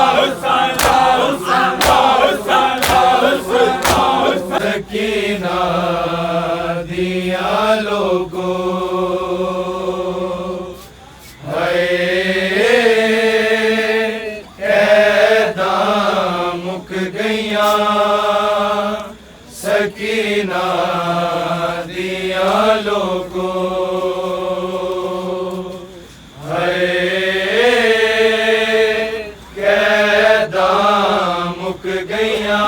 सकीना दिया लोगों कैदा मुक गईया सकीना दिया लोगों कैदा मुक गईया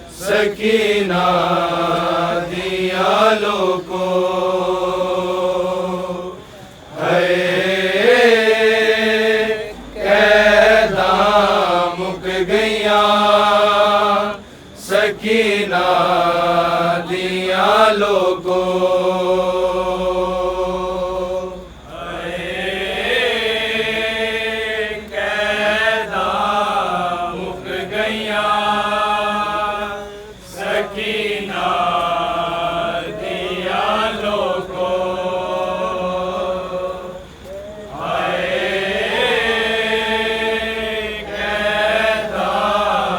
सकीना दिया लोगों कैदा मुक गईया सकीना दिया लोगों कैदा मुक गईया सकीना दिया लोगों कैदा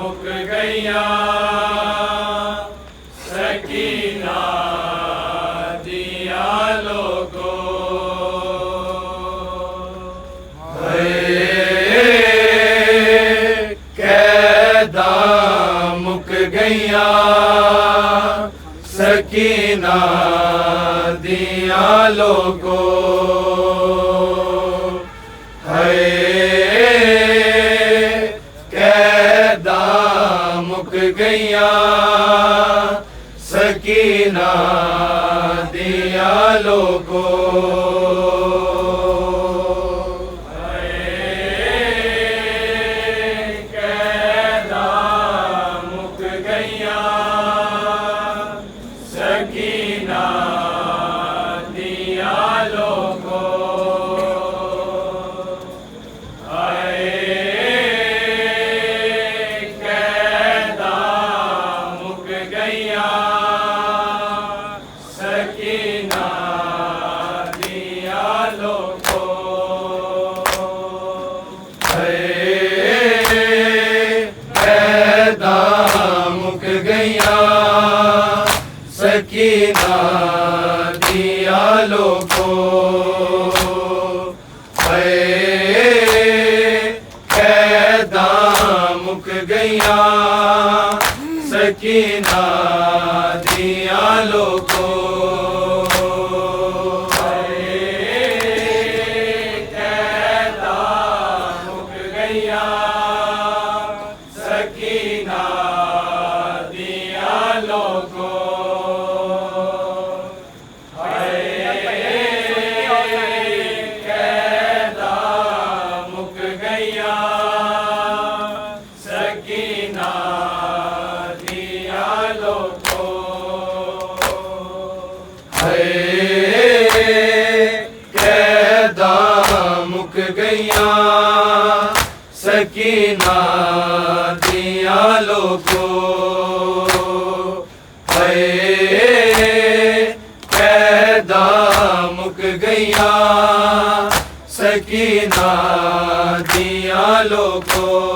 मुक गईया सकीना दिया लोगों कैदा मुक गईया सकीना दिया लोगों कैदा मुक गईया सकीना दिया लोगों कैदा मुक गईया सकीना दिया लोगों कैदा मुक गईया सकीना दिया लोगों कैदा मुक गईया सकीना दिया लोगों कैदा मुक गईया सकीना दिया लोगों कैदा मुक गईया सकीना दिया लोगों कैदा मुक गईया सकीना दिया लोगों कैदा मुक गईया सकीना दिया लोगों गईया सकीना दिया लोगों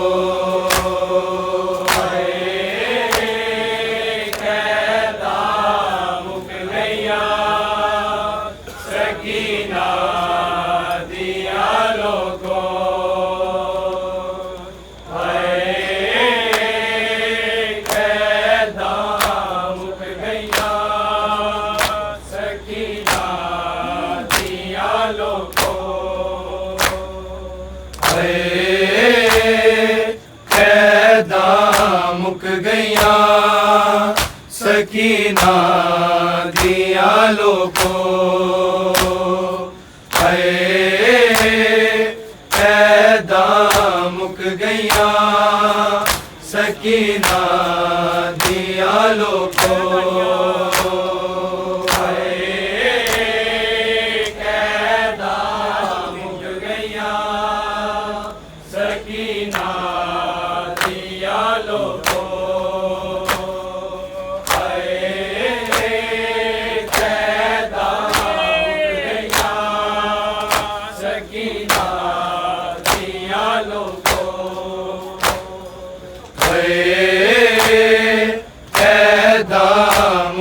मुक गईया सकीना दिया लोगों कैदा मुक गईया सकीना दिया लोगों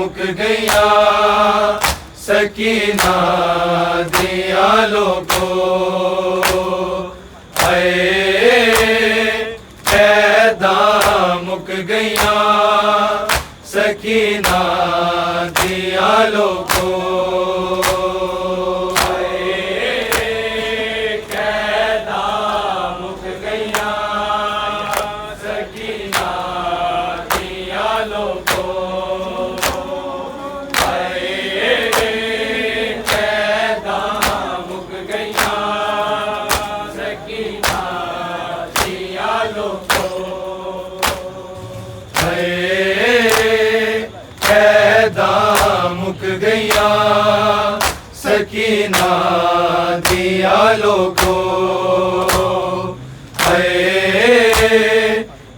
मुक गईया सकीना दिया लोगों कैदा मुक गईया सकीना दिया लोगों मुक गईया सकीना दिया लोगों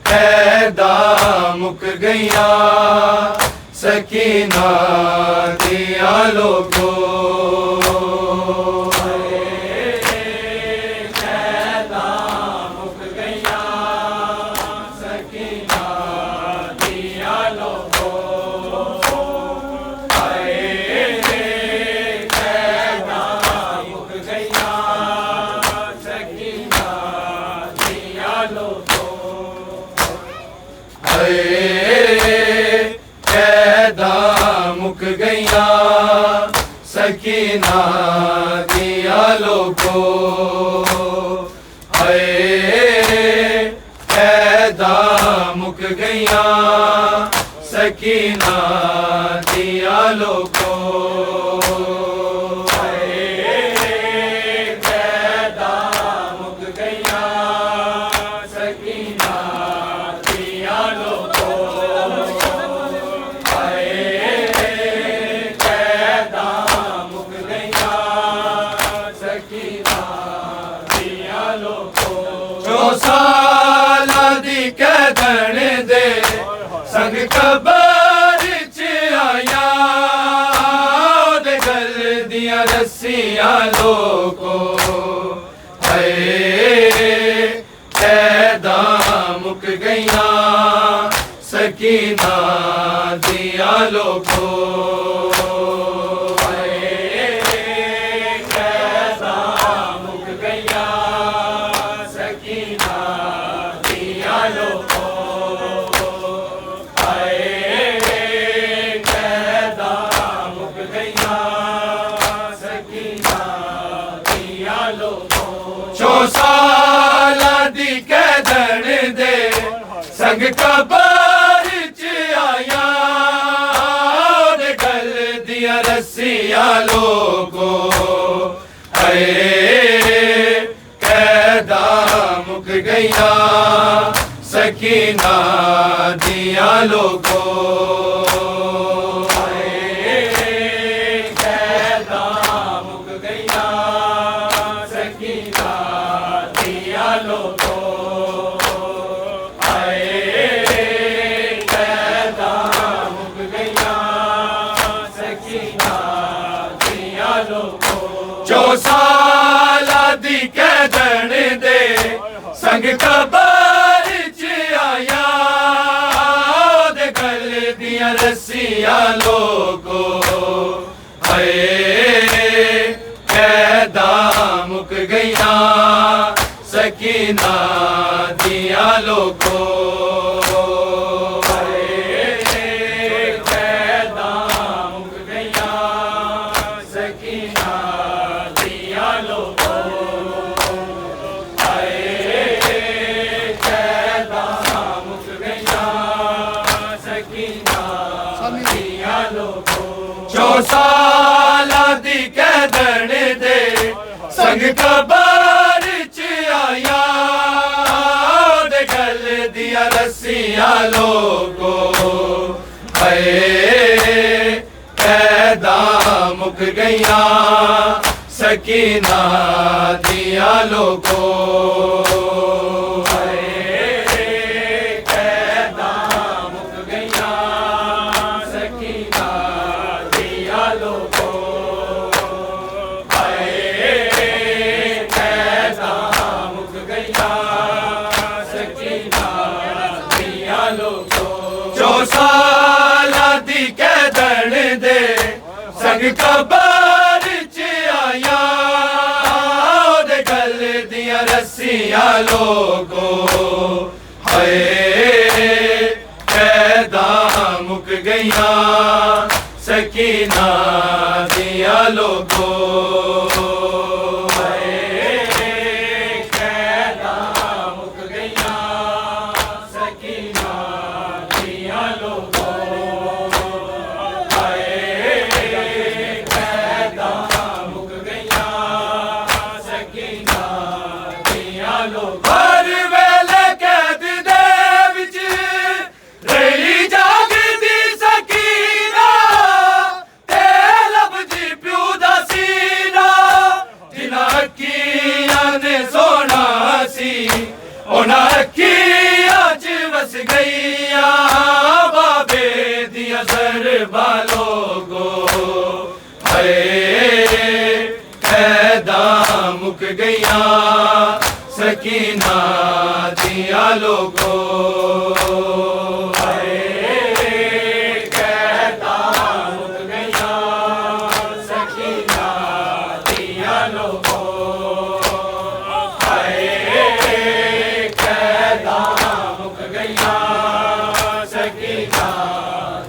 कैदा मुक गईया सकीना दिया लोगों कैदा मुक गईया सकीना दिया लोगों कैदा मुक गईया सकीना दिया लोगों कैदन दे संग कबर च आया दे गल दिया रस्सियां लोगों कैदा मुक गईया सकीना दिया लोगों संग कबर च आया दे गल दिया रस्सियां लोगों कैदा मुक गईया सकीना दिया लोगों जो कैदन दे संग कबर च आया दे गल दियां रस्सियां लोगो हाय कैदा मुक गईया सकीना दिया लोगो साला दी कैदन दे संग कबर च आया दे गल दिया रस्सियां लोगो हाय कैदा मुक गईया सकीना दिया लोगो साला दी कैदन दे संग कबर च आया दे गल दियां रस्सियां लोगो हाय कैदा मुक गईया सकीना दिया लोगो हर वेले कैद दे विच रही जागदी सकीना ते लभदी प्यू दा सीना जिन्हां अखियां ने सोना सी उन्हां अखियां च वस गईया बाबे दियां सरबां लोगो हाय कैदा मुक गईया सकीना दिया लोगो हाय कैदा मुक गईया सकीना दिया लोगो हाय कैदा मुक गईया सकीना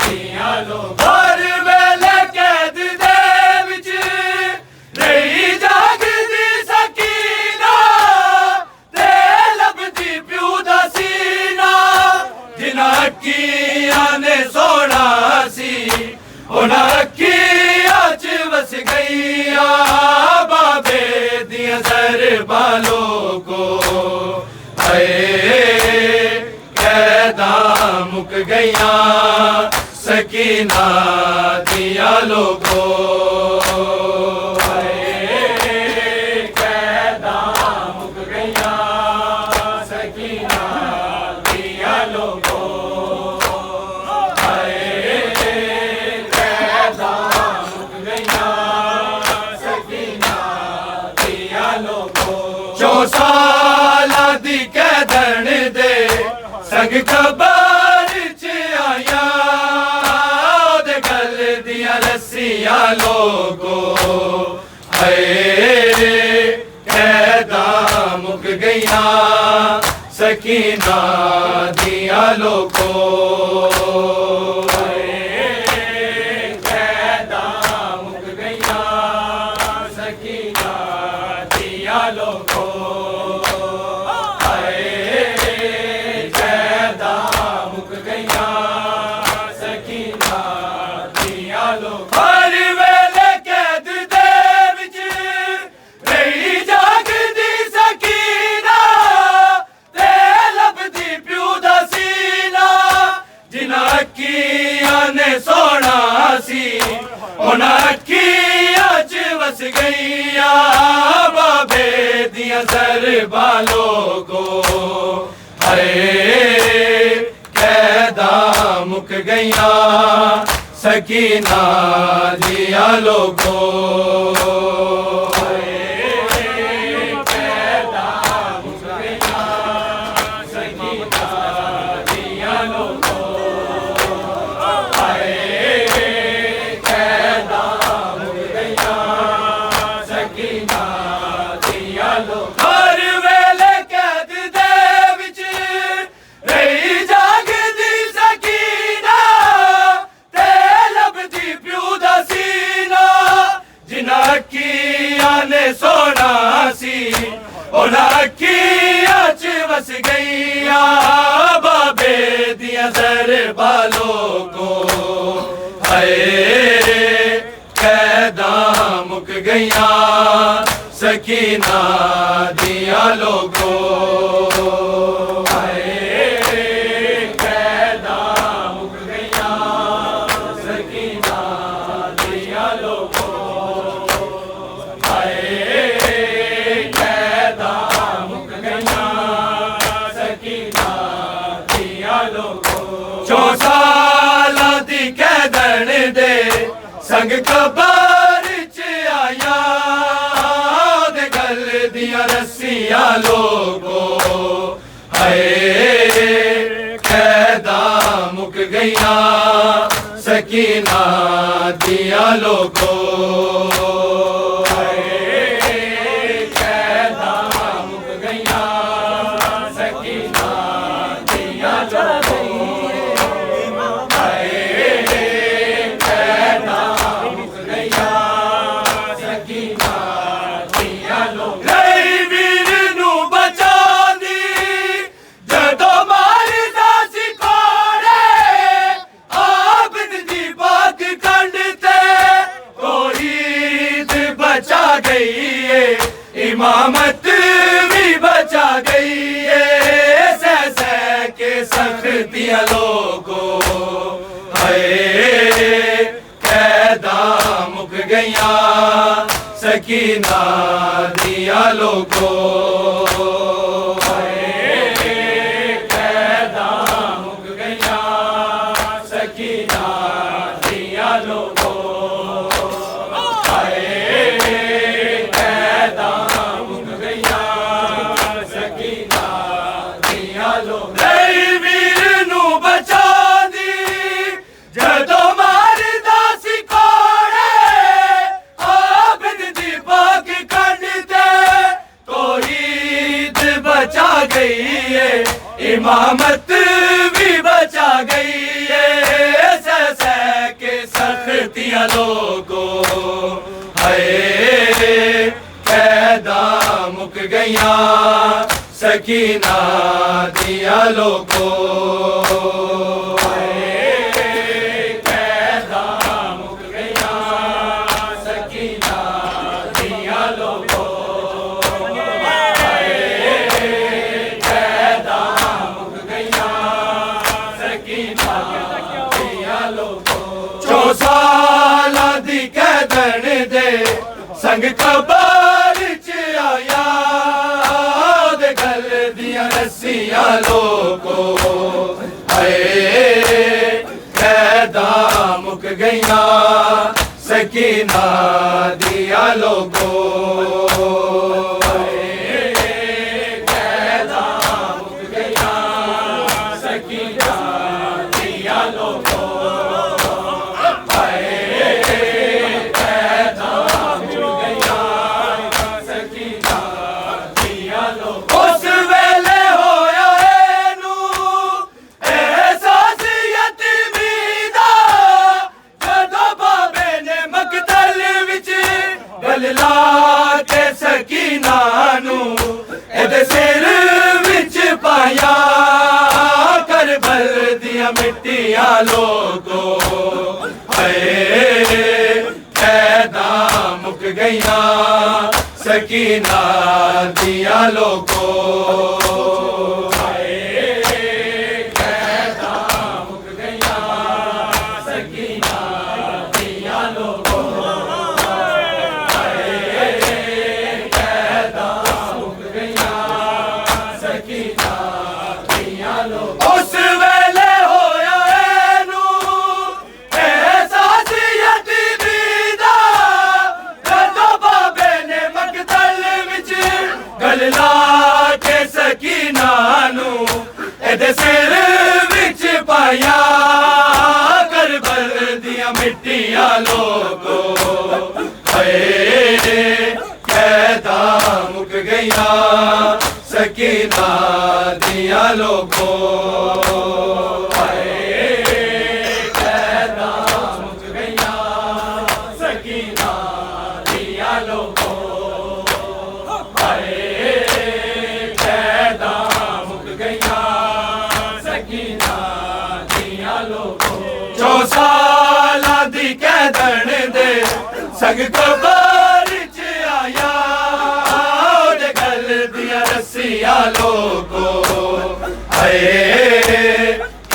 दिया लोगो हर वेले कैद दे विच रही जागदी सकीना अखियां ने सोना सी उन्हां अखियां च वस गईया बाबे दियां सरबां लोगो हाय कैदा मुक गईया सकीना दिया लोगो साला दी कैदन दे संग कबर च आया दे गल दियां रस्सियां लोगो हाय कैदा मुक गईया सकीना दिया लोगो कैदा मुक गईया सकीना दिया लोगो हर वेले कैद दे विच रही जागदी सकीना ते लभदी प्यू दा सीना जिन्हां अखियां ने सोना सी उन्हां अखियां च वस गईया बाबे दियां सरबां लोगो हाय कैदा मुक गईया सकीना दिया लोगो कैदा अखियां च वस गईया बाबे दिया ज़रबा लोगो हाय कैदा मुक गईया सकीना दिया लोगो हाय कैदा मुक गईया सकीना दिया लोगो हाय कैदा मुक गईया सकीना दिया लोगो 4 साल दी कैदन दे संग कबर च आया दे गल दिया रस्सियां लोगो हाय कैदा मुक गईया सकीना दिया लोगो हाय कैदा मुक गईया सकीना दिया लोगो इमामत भी बचा गई है सह सह के सख्तियां लोगो हाय कैदा मुक गईया सकीना दिया लोगो हाय कैदा मुक गईया सकीना दिया लोगो इमामत भी बचा गई है सह सह के सख्तियां लोगो हाय कैदा मुक गईया सकीना दिया लोगो हाय कैदा मुक गईया सकीना दिया लोगो संग कबर च आया दे गल दिया रस्सियां लोगो हाय कैदा मुक गईया सकीना दिया लोगो हाय कैदा मुक गईया सकीना दिया लोगो ला के सकीना नू एदे सिर विच पाया करबल दिया मिट्टियां लोगो हाय कैदा मुक गईया सकीना दिया लोगो हाय कैदा मुक गईया सकीना दिया लोगो उस वेले होया एनू एहसास यतीमी दा जदों बाबे ने मकतल विच गल ला के सकीना नू एदे सिर विच पाया करबल दिया मिट्टियां लोगो हाय कैदा मुक गईया सकीना दिया लोगो हाय कैदा मुक गईया सकीना दिया लोगो हाय संग कबर च आया ओदे गल दियां रस्सियां लोगो हाय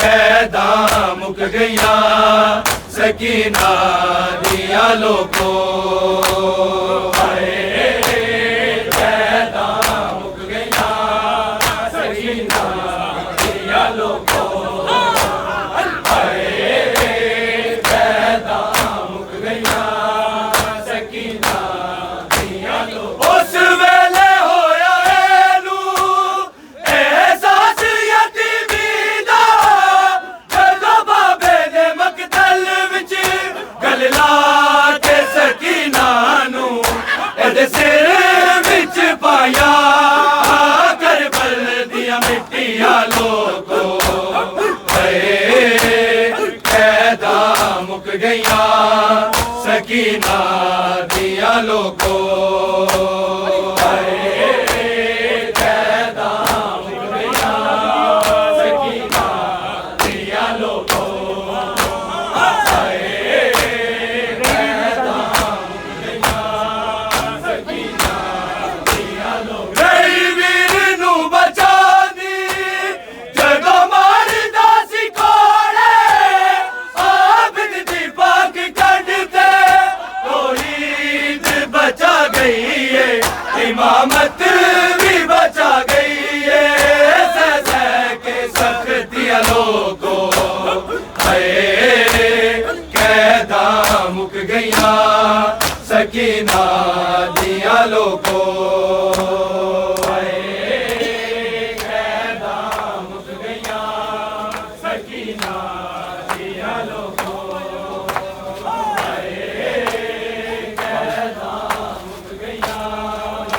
कैदां मुक गईयां सकीना दियां लोगो सकीना दिया लोगो कैदा मुक गईया सकीना दिया लोगो कैदा मुक गईया सकीना दिया लोगो वीर नू बचा दी जदों मारदा सी कोड़े आबिद दी पाक बचा गई है इमामत भी बचा गई है सह के सख्तियां लोगो हाय कैदा मुक गईयां सकीना